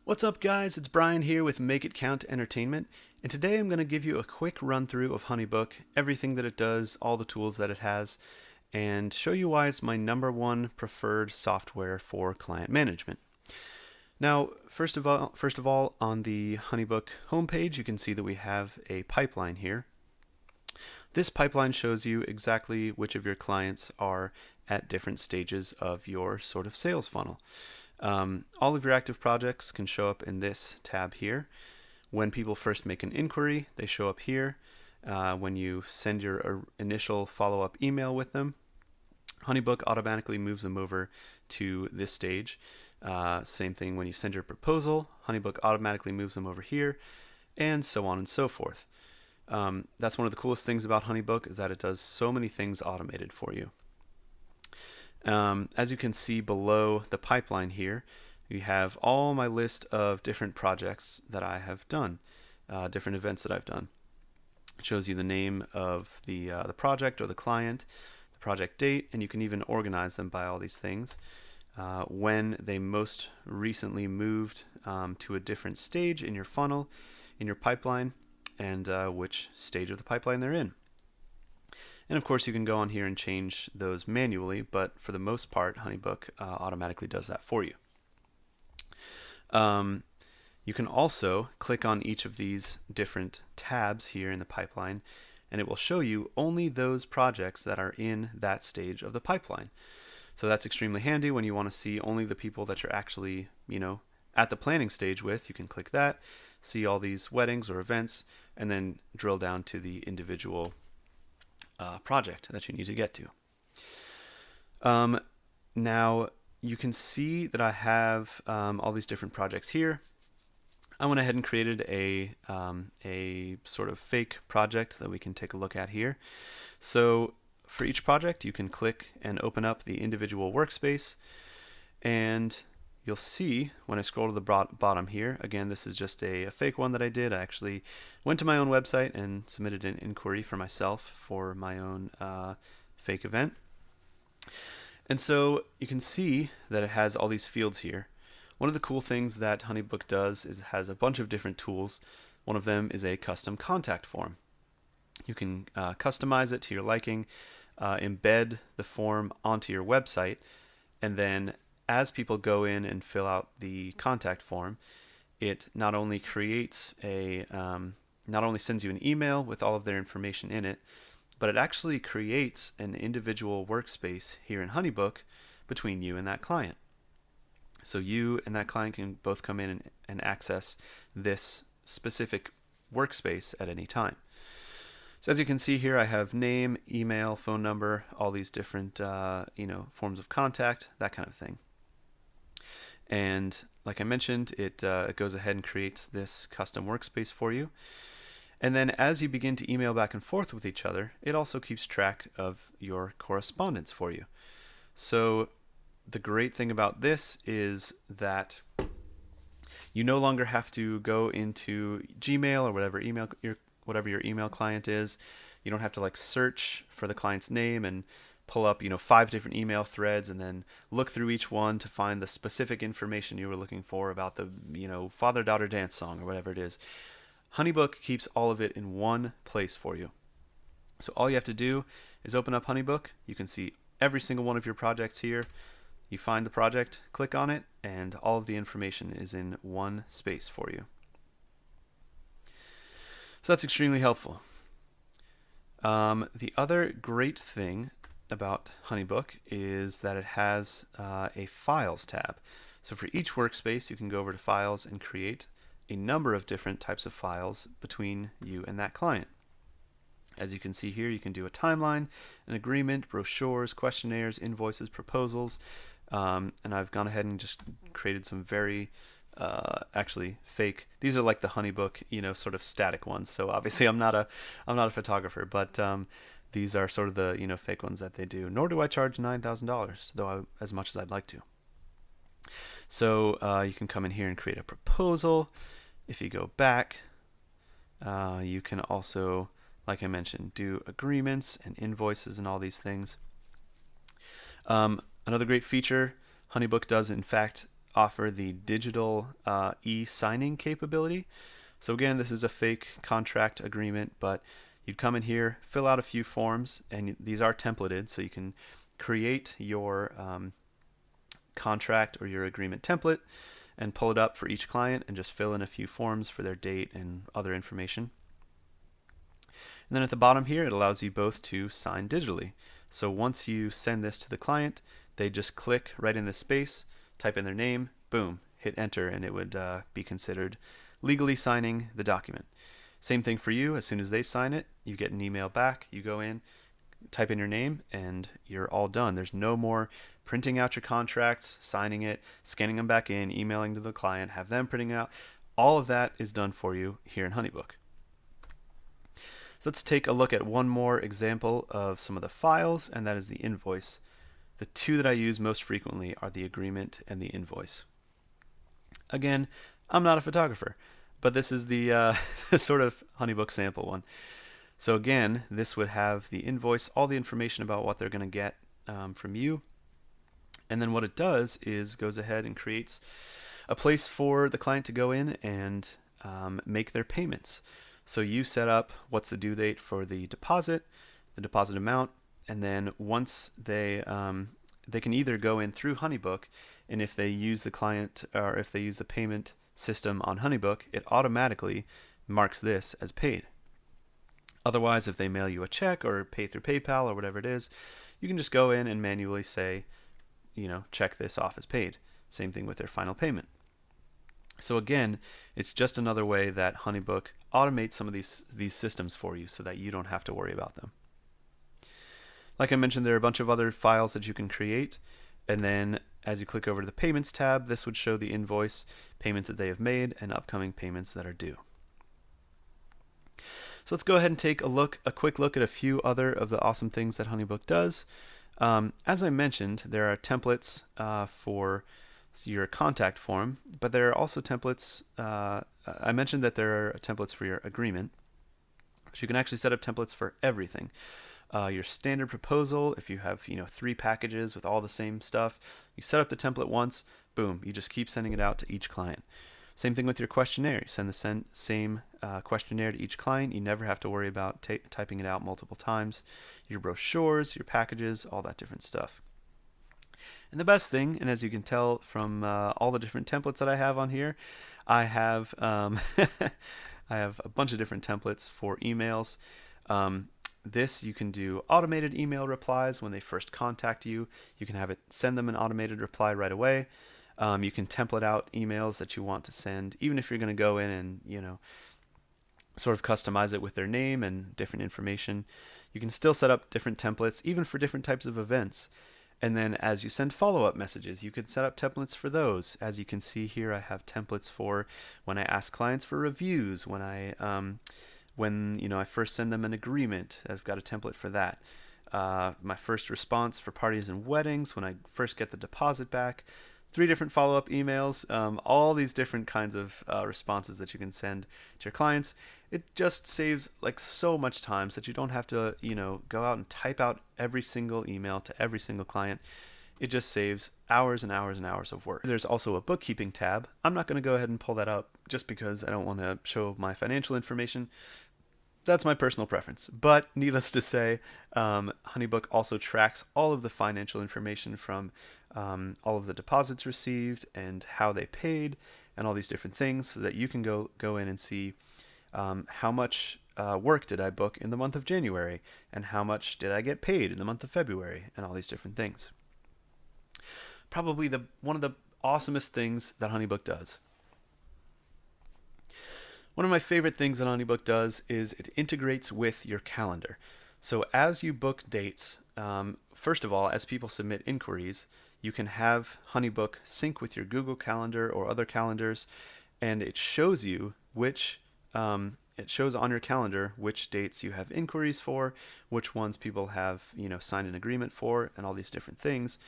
What's up, guys? It's Brian here with Make It Count Entertainment, and today I'm going to give you a quick run through of HoneyBook, everything that it does, all the tools that it has, and show you why it's my #1 preferred software for client management. Now, first of all, on the HoneyBook homepage, you can see that we have a pipeline here. This pipeline shows you exactly which of your clients are at different stages of your sort of sales funnel. All of your active projects can show up in this tab here. When people first make an inquiry, they show up here. When you send your initial follow-up email with them, HoneyBook automatically moves them over to this stage. Same thing when you send your proposal, HoneyBook automatically moves them over here, and so on and so forth. That's one of the coolest things about HoneyBook is that it does so many things automated for you. As you can see below the pipeline here, you have all my list of different projects that I have done, different events that I've done. It shows you the name of the project or the client, the project date, and you can even organize them by all these things. When they most recently moved to a different stage in your funnel, in your pipeline, and which stage of the pipeline they're in. And of course, you can go on here and change those manually, but for the most part, HoneyBook automatically does that for you. You can also click on each of these different tabs here in the pipeline, and it will show you only those projects that are in that stage of the pipeline. So that's extremely handy when you want to see only the people that you're actually, at the planning stage with. You can click that, see all these weddings or events, and then drill down to the individual project that you need to get to. Now you can see that I have all these different projects here. I went ahead and created a sort of fake project that we can take a look at here. So for each project, you can click and open up the individual workspace, and you'll see when I scroll to the bottom here, again, this is just a fake one that I did. I actually went to my own website and submitted an inquiry for myself for my own fake event. And so you can see that it has all these fields here. One of the cool things that HoneyBook does is it has a bunch of different tools. One of them is a custom contact form. You can customize it to your liking, embed the form onto your website, and then as people go in and fill out the contact form, it not only creates not only sends you an email with all of their information in it, but it actually creates an individual workspace here in HoneyBook between you and that client. So you and that client can both come in and access this specific workspace at any time. So as you can see here, I have name, email, phone number, all these different forms of contact, that kind of thing. And like I mentioned, it goes ahead and creates this custom workspace for you. And then as you begin to email back and forth with each other, it also keeps track of your correspondence for you. So the great thing about this is that you no longer have to go into Gmail or whatever your email client is. You don't have to search for the client's name and pull up 5 different email threads and then look through each one to find the specific information you were looking for about the father-daughter dance song or whatever it is. HoneyBook keeps all of it in one place for you. So all you have to do is open up HoneyBook. You can see every single one of your projects here. You find the project, click on it, and all of the information is in one space for you. So that's extremely helpful. The other great thing about HoneyBook is that it has a Files tab. So for each workspace, you can go over to Files and create a number of different types of files between you and that client. As you can see here, you can do a timeline, an agreement, brochures, questionnaires, invoices, proposals, and I've gone ahead and just created some very actually fake. These are like the HoneyBook, sort of static ones. So obviously I'm not a photographer, but these are sort of the fake ones that they do. Nor do I charge $9,000, though as much as I'd like to. So you can come in here and create a proposal. If you go back, you can also, like I mentioned, do agreements and invoices and all these things. Another great feature HoneyBook does, in fact, offer the digital e-signing capability. So again, this is a fake contract agreement, but you'd come in here, fill out a few forms, and these are templated, so you can create your contract or your agreement template and pull it up for each client and just fill in a few forms for their date and other information. And then at the bottom here, it allows you both to sign digitally. So once you send this to the client, they just click right in the space, type in their name, boom, hit enter, and it would be considered legally signing the document. Same thing for you. As soon as they sign it, you get an email back. You go in, type in your name, and you're all done. There's no more printing out your contracts, signing it, scanning them back in, emailing to the client, have them printing out. All of that is done for you here in HoneyBook. So let's take a look at one more example of some of the files, and that is the invoice. The two that I use most frequently are the agreement and the invoice. Again, I'm not a photographer, but this is the sort of HoneyBook sample one. So again, this would have the invoice, all the information about what they're going to get from you. And then what it does is goes ahead and creates a place for the client to go in and make their payments. So you set up what's the due date for the deposit amount, and then once they can either go in through HoneyBook, and if they use the client or if they use the payment system on HoneyBook, it automatically marks this as paid. Otherwise, if they mail you a check or pay through PayPal or whatever it is, you can just go in and manually say, check this off as paid. Same thing with their final payment. So again, it's just another way that HoneyBook automates some of these systems for you so that you don't have to worry about them. Like I mentioned, there are a bunch of other files that you can create, and then as you click over to the Payments tab, this would show the invoice, payments that they have made, and upcoming payments that are due. So let's go ahead and take a quick look at a few other of the awesome things that HoneyBook does. As I mentioned, there are templates for your contact form, but there are also templates. I mentioned that there are templates for your agreement, but you can actually set up templates for everything. Your standard proposal, if you have 3 packages with all the same stuff, you set up the template once, boom, you just keep sending it out to each client. Same thing with your questionnaire. You send the same questionnaire to each client. You never have to worry about typing it out multiple times. Your brochures, your packages, all that different stuff. And the best thing, and as you can tell from all the different templates that I have on here, I have I have a bunch of different templates for emails. This you can do automated email replies when they first contact you. You can have it send them an automated reply right away. You can template out emails that you want to send, even if you're going to go in and sort of customize it with their name and different information. You can still set up different templates, even for different types of events. And then as you send follow-up messages, you can set up templates for those. As you can see here, I have templates for when I ask clients for reviews, when I first send them an agreement. I've got a template for that. My first response for parties and weddings, when I first get the deposit back. 3 different follow-up emails, all these different kinds of responses that you can send to your clients. It just saves so much time so that you don't have to go out and type out every single email to every single client. It just saves hours and hours and hours of work. There's also a bookkeeping tab. I'm not going to go ahead and pull that up just because I don't want to show my financial information. That's my personal preference. But needless to say, HoneyBook also tracks all of the financial information from all of the deposits received and how they paid and all these different things so that you can go in and see how much work did I book in the month of January and how much did I get paid in the month of February and all these different things. Probably one of the awesomest things that HoneyBook does. One of my favorite things that HoneyBook does is it integrates with your calendar. So as you book dates, first of all, as people submit inquiries, you can have HoneyBook sync with your Google Calendar or other calendars, and it shows you it shows on your calendar which dates you have inquiries for, which ones people have signed an agreement for, and all these different things.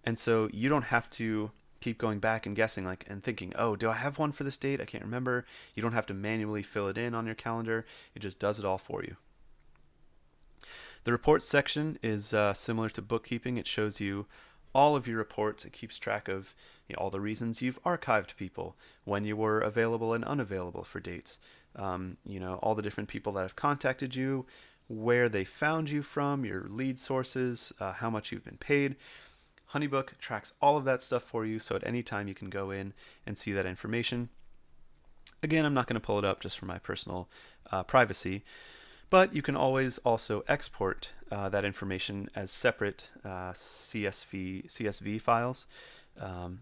And so you don't have to keep going back and guessing and thinking, oh, do I have one for this date? I can't remember. You don't have to manually fill it in on your calendar. It just does it all for you. The reports section is similar to bookkeeping. It shows you all of your reports. It keeps track of all the reasons you've archived people, when you were available and unavailable for dates, all the different people that have contacted you, where they found you from, your lead sources, how much you've been paid. HoneyBook tracks all of that stuff for you, so at any time you can go in and see that information. Again, I'm not going to pull it up just for my personal privacy, but you can always also export that information as separate CSV files. But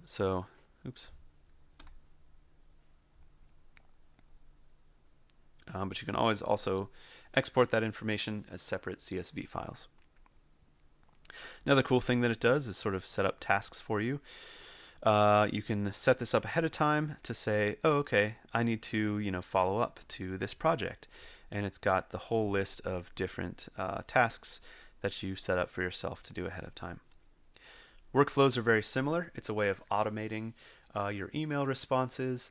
you can always also export that information as separate CSV files. Another cool thing that it does is sort of set up tasks for you. You can set this up ahead of time to say, oh, okay, I need to, follow up to this project. And it's got the whole list of different tasks that you set up for yourself to do ahead of time. Workflows are very similar. It's a way of automating your email responses,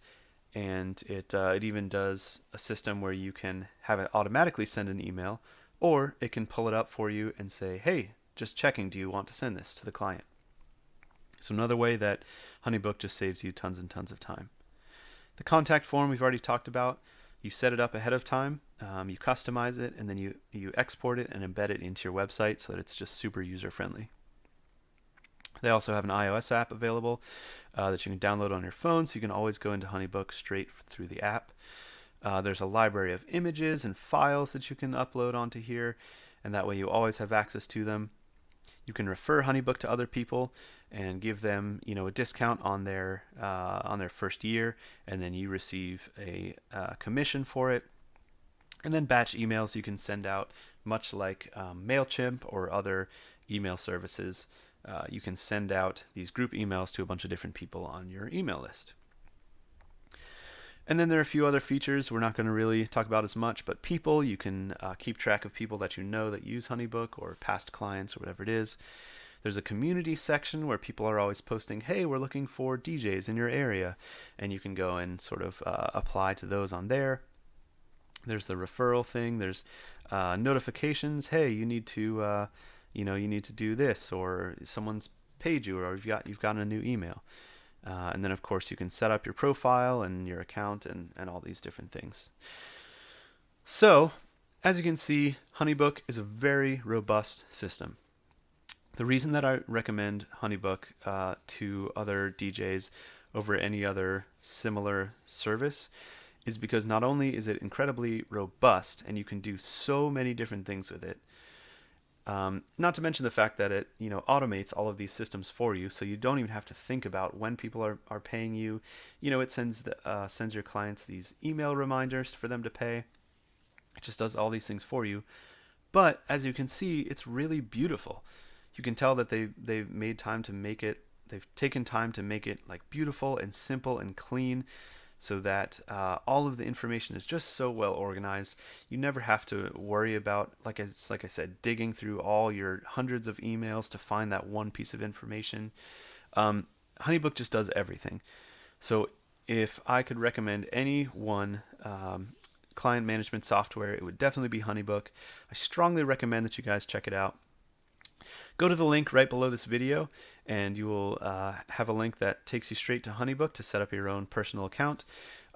and it even does a system where you can have it automatically send an email, or it can pull it up for you and say, hey, just checking, do you want to send this to the client? So another way that HoneyBook just saves you tons and tons of time. The contact form we've already talked about. You set it up ahead of time, you customize it, and then you export it and embed it into your website so that it's just super user-friendly. They also have an iOS app available that you can download on your phone, so you can always go into HoneyBook straight through the app. There's a library of images and files that you can upload onto here, and that way you always have access to them. You can refer HoneyBook to other people and give them, a discount on their first year, and then you receive a commission for it. And then batch emails you can send out, much like MailChimp or other email services. You can send out these group emails to a bunch of different people on your email list. And then there are a few other features we're not going to really talk about as much, but people, you can keep track of people that you know that use HoneyBook or past clients or whatever it is. There's a community section where people are always posting, hey, we're looking for DJs in your area, and you can go and sort of apply to those on there. There's the referral thing. There's notifications. Hey, you need to do this, or someone's paid you, or you've gotten a new email. And then, of course, you can set up your profile and your account and all these different things. So, as you can see, HoneyBook is a very robust system. The reason that I recommend HoneyBook to other DJs over any other similar service is because not only is it incredibly robust and you can do so many different things with it, not to mention the fact that it automates all of these systems for you, so you don't even have to think about when people are paying you. It sends your clients these email reminders for them to pay. It just does all these things for you. But as you can see, it's really beautiful. You can tell that they've made time to make it. They've taken time to make it like beautiful and simple and clean, so that all of the information is just so well organized. You never have to worry about, like I said, digging through all your hundreds of emails to find that one piece of information. HoneyBook just does everything. So if I could recommend any one client management software, it would definitely be HoneyBook. I strongly recommend that you guys check it out. Go to the link right below this video, and you will have a link that takes you straight to HoneyBook to set up your own personal account.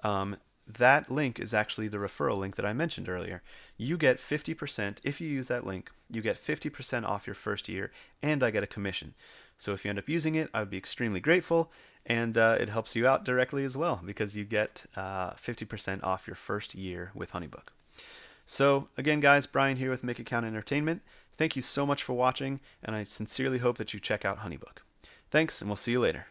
That link is actually the referral link that I mentioned earlier. You get 50%, if you use that link, you get 50% off your first year, and I get a commission. So if you end up using it, I would be extremely grateful, and it helps you out directly as well, because you get 50% off your first year with HoneyBook. So again, guys, Brian here with Make It Count Entertainment. Thank you so much for watching, and I sincerely hope that you check out HoneyBook. Thanks, and we'll see you later.